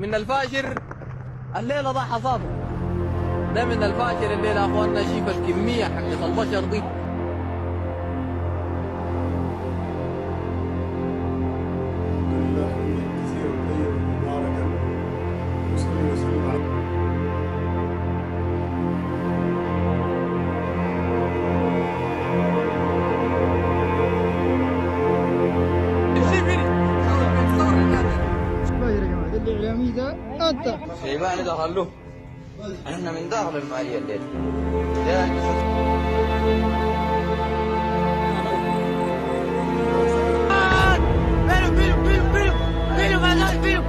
من الفاشر الليله ده حصاده. ده من الفاشر الليله يا اخواننا. شيف الكميه حقت البشر دي. لله حمدا كثيرا طيبا مباركا وصلي وسلم على يا جماعه ده الاعلامي ده انت شيباني دخلوه. احنا من داخل الماليه الليل. فيلم فيلم فيلم فيلم فيلم فيلم